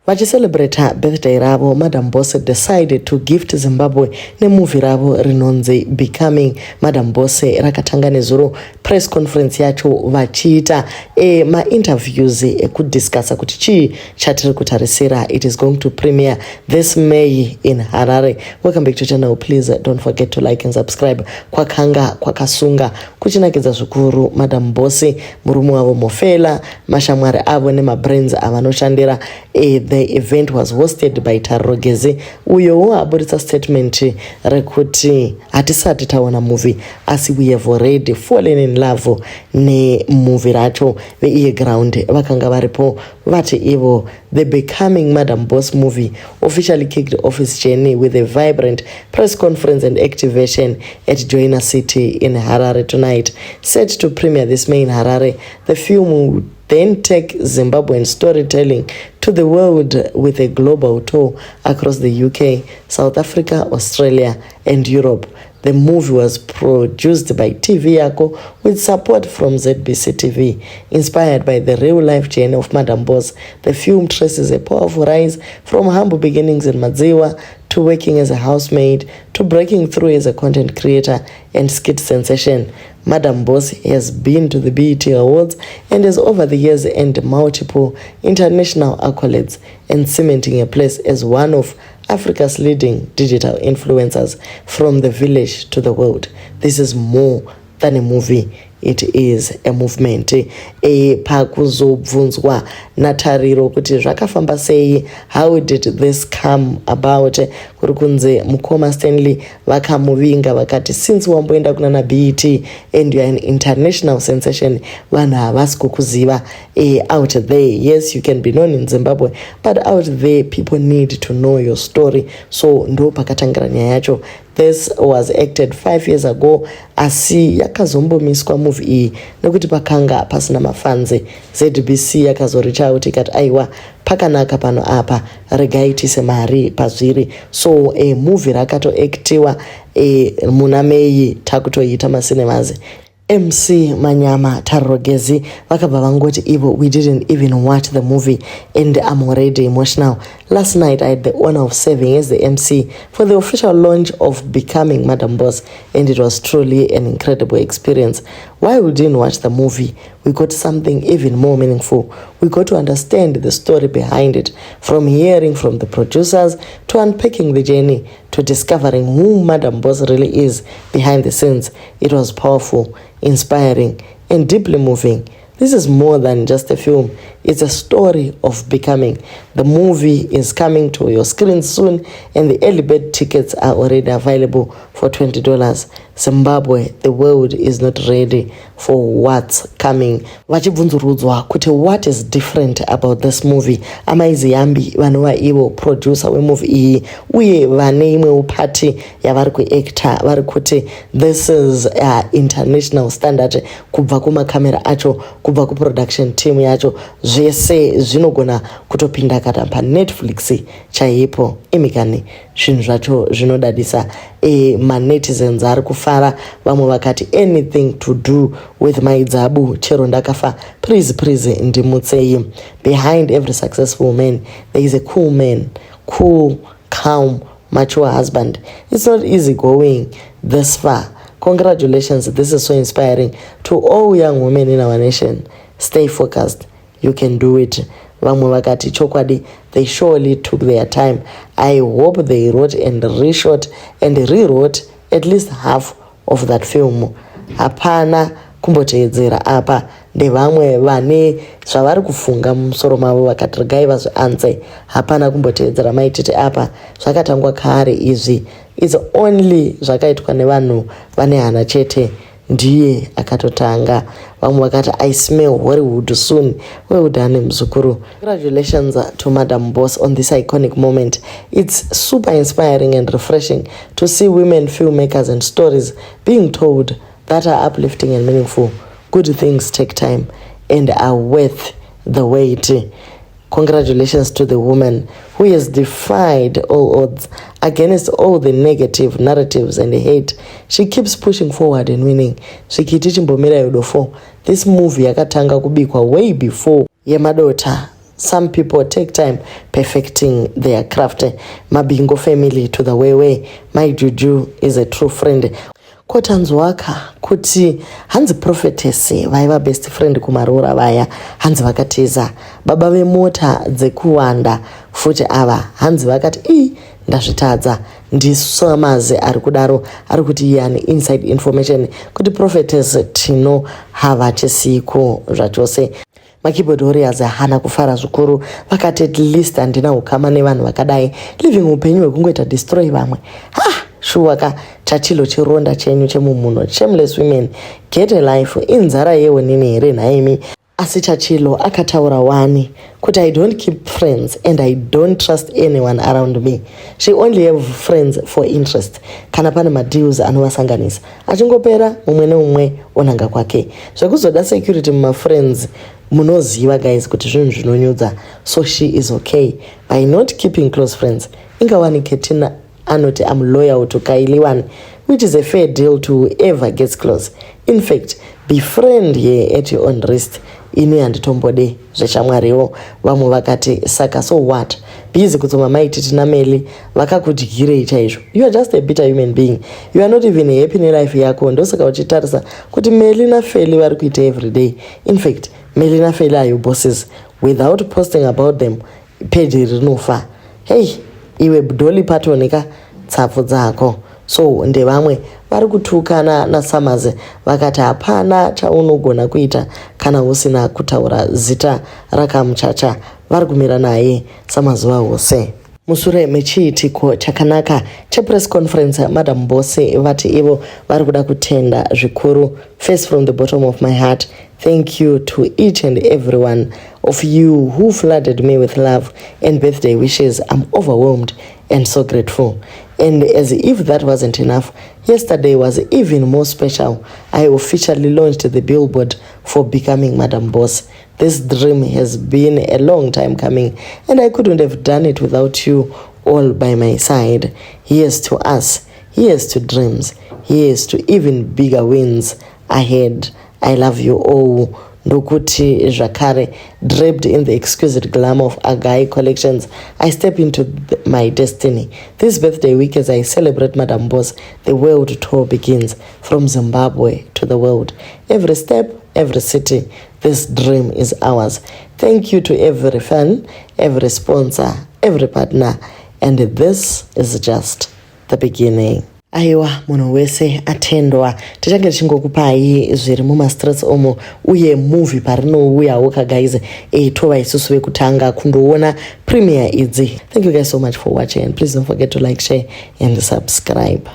Vachicelebrate birthday ravo, Madam Boss decided to gift Zimbabwe nemovie ravo rinonzi Becoming. Madam Boss rakatanga nezuro press conference yacho vachiita ma-interviews ekudiscussa kuti chii chatiri kutarisira. It is going to premiere this May in Harare. Welcome back to channel. Please don't forget to like and subscribe. Kwakanga kwakasunga kuchinakidza zvikuru. Madam Boss murume wavo mofela mashamwari avo nemabrains avanoshandira. The event was hosted by Tarogezi. Uyo aburitsa statement rekuti hatisati taona movie asi we have already fallen in love ne movie racho veiye ground vakanga varipo vati ivo the Becoming Madam Boss movie officially kicked off its journey with a vibrant press conference and activation at Joina City in Harare tonight. Set to premiere this May in Harare, the film will then take Zimbabwean storytelling to the world with a global tour across the UK, South Africa, Australia, and Europe. The movie was produced by TV Yako with support from ZBC TV. Inspired by the real-life journey of Madam Boss, the film traces a powerful rise from humble beginnings in Madziwa to working as a housemaid to breaking through as a content creator and skit sensation. Madam Boss has been to the BET Awards and has over the years earned multiple international accolades and cementing a place as one of Africa's leading digital influencers from the village to the world. This is more than a movie. It is a movement. Pakuzobvunzwa natariro kuti zvakafamba sei, how did this come about? Kuri kunze Mukoma Stanley vakamuvinga vakati since wamboenda kunana BET and you are an international sensation, vanhu havasi kukuziva out there. Yes, you can be known in Zimbabwe, but out there people need to know your story. So ndo pakatangira nyaya yacho. This was acted 5 years ago, asi yakazombomiswa movie iyi nekuti pakanga pasina mafanzi. ZBC yakazoricha out ikati aiwa pakanaka pano apa regai tiise mari pazviri. So movie rakatoactiwa muna May takutoita masinemazi. MC Manyama Tarogezi vakabva vangoti ivo we didn't even watch the movie and I'm already emotional. Last night I had the honor of serving as the MC for the official launch of Becoming Madam Boss and it was truly an incredible experience. While we didn't watch the movie, we got something even more meaningful. We got to understand the story behind it, from hearing from the producers to unpacking the journey to discovering who Madam Boss really is behind the scenes. It was powerful, inspiring, and deeply moving. This is more than just a film. It's a story of becoming. The movie is coming to your screen soon and the early bird tickets are already available for $20. Zimbabwe, the world is not ready for what's coming. Vachibvunzurudzwa kuti what is different about this movie. Amaizi Yambi vanova ivo producer wemovie iyi uye vane imwewo party yavari kuacta vari kuti this is international standard kubva kumakamera acho, kubva kuproduction team yacho, zvese zvinogona kutopinda kana paNetflix chaipo. Imikani zvinhu zvacho zvinodadisa. Manetizens ari kufara, vamwe vakati anything to do with Maidzabu chero ndakafa, please ndimutsei. Behind every successful man there is a cool man, cool, calm, mature husband. It's not easy going this far. Congratulations, this is so inspiring to all young women in our nation. Stay focused, you can do it. Vamwe vakati chokwadi, they surely took their time. I hope they wrote and reshot and rewrote at least half of that film. Hapana kumboteedzera apa ndevamwe vane zvavari kufunga mumusoro mavo vakati regai vazvianze. Hapana kumboteedzera maititi apa zvakatangwa kare izvi. It's only zvakaitwa nevanhu vane hana chete ndiye akatotanga. Vamwe vakati I smell Hollywood soon. Weudhane muzukuru. Congratulations to Madam Boss on this iconic moment. It's super inspiring and refreshing to see women filmmakers and stories being told that are uplifting and meaningful. Good things take time and are worth the wait. Congratulations to the woman who has defied all odds against all the negative narratives and hate. She keeps pushing forward and winning. Zvikiti chimbomira yodofo. This movie yakatanga kubikwa way before yemadota some people take time perfecting their craft. Mabingo family to the way, my Juju is a true friend. Kotanzwaka kuti hanzi prophetess vaiva best friend kumarura vaya hanzi vakatiza baba vemota dzekuwanda futi ava hanzi vakati ndazvitadza ndisamaze ari kudaro ari kuti yani inside information kuti prophetess tino hava chisiko zvachose. Makeyboard warriors hana kufara zvikuru vakati at least handina ukama nevanhu vakadai living upenyu hwekungoita destroy vamwe. Shuwaka chachilo chironda chenyu chemumuno. Shameless women, get a life. Inzara yewe nini here naimi. Asi chachilo akataura wani kuti I don't keep friends and I don't trust anyone around me. She only have friends for interest. Kana pane madeals anovasanganisa achingopera mumwe neumwe onanga kwake. Zvekuzoda security muma friends munoziva guys kuti zvinhu zvinonyudza. So she is okay by not keeping close friends. Ingawani Ketina anoti I'm loyal to Kylie one, which is a fair deal to whoever gets close. In fact, befriend ye at your own risk. Ini handitombode zveshamwariwo vamwe vakati saka so what busy kutsoma maiti tina meli vakakudyirei chaizvo. You are just a bitter human being. You are not even happy nelife yako. Ndosaka uchitarisa kuti Meli naFeli vari kuita everyday. In fact, Meli naFeli are your bosses. Without posting about them, page rinofa. Hey, iwe Dolly Parton ka tsapfu dzako. So ndevamwe vari kutukana naSamaze vakati hapana chaunogona kuita kana usina kutaura zita rakamuchacha. Vari kumira naye samazuva ose. Mushure mechiitiko chakanaka chepress conference Madam Bose vati ivo vari kuda kutenda zvikuru. First, from the bottom of my heart, thank you to each and every one of you who flooded me with love and birthday wishes. I'm overwhelmed and so grateful. And as if that wasn't enough, yesterday was even more special. I officially launched the billboard for becoming Madam Boss. This dream has been a long time coming, and I couldn't have done it without you all by my side. Here's to us. Here's to dreams. Here's to even bigger wins ahead. I love you all. Ndokuti Jakare, draped in the exquisite glamour of Agai collections, I step into my destiny. This birthday week as I celebrate Madam Boss, the world tour begins from Zimbabwe to the world. Every step, every city, this dream is ours. Thank you to every fan, every sponsor, every partner, and this is just the beginning. Aiwa munhu wese atendwa tichange tichingokupai zviri mumastreets omo uye movie parinouyawo guys tova isusu vekutanga kundoona premiere idzi. Thank you guys so much for watching and please don't forget to like, share and subscribe.